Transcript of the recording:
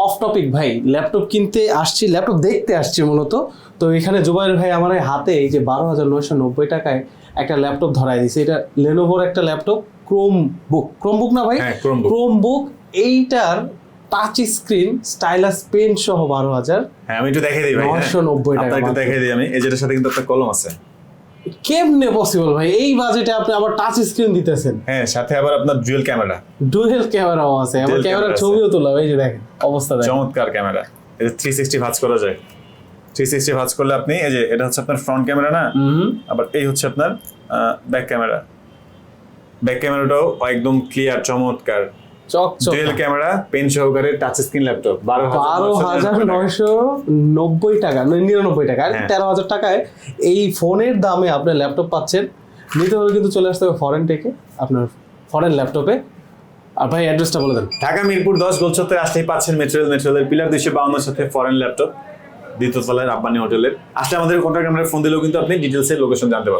Of topic ভাই, laptop কিনতে আসছি, ল্যাপটপ দেখতে আসছি মূলত। তো এখানে জুবাইর ভাই আমার এই হাতে এই যে 12,990 টাকায় একটা ল্যাপটপ ধরাই দিয়েছে। এটা লেনোভোর একটা ল্যাপটপ, ক্রোমবুক না ভাই, ক্রোমবুক। এইটার টাচ স্ক্রিন স্টাইলাস পেন সহ 12,000। হ্যাঁ আমি একটু দেখাই দিই ভাই, 990 টাকা আপনাকে একটু দেখাই দিই আমি। এই যেটার সাথে কিন্তু একটা কলম আছে। কেমনে পসিবল ভাই এই বাজেটে আপনি আবার টাচ স্ক্রিন দিতেছেন? হ্যাঁ সাথে আবার আপনার ডুয়াল ক্যামেরা, ডুয়াল ক্যামেরাও আছে, আবার ক্যামেরার ছবিও তোলা। এই যে দেখেন অবস্থা, দেখেন চমৎকার ক্যামেরা। এটা 360 ভাঁজ করা যায়। 360 ভাঁজ করলে আপনি এই যে এটা হচ্ছে আপনার ফ্রন্ট ক্যামেরা না, আবার এই হচ্ছে আপনার ব্যাক ক্যামেরা। ব্যাক ক্যামেরাটাও একদম ক্লিয়ার, চমৎকার, চকচক। ডুয়াল ক্যামেরা, পেন সহকারে টাচ স্ক্রিন ল্যাপটপ 12,990 টাকা, 99 টাকা, 13,000 টাকায় এই ফোনের দামে আপনি ল্যাপটপ পাচ্ছেন। নিতে হলে কিন্তু চলে আসতে হবে ফরেন টেকে, আপনার ফরেন ল্যাপটপে। আর ভাই অ্যাড্রেসটা বলে দেন। ঢাকা মিরপুর 10 গোলচত্বরে আসলেই পাচ্ছেন মেট্রোরেলের পিলার 252 সাথে ফরেন ল্যাপটপ, দ্বিতীয় তলায় রাব্বানি হোটেলের। আসলে আমাদের কন্ট্যাক্ট নাম্বারে ফোন দিলেও কিন্তু আপনি ডিটেলসের লোকেশন জানতে পারবেন।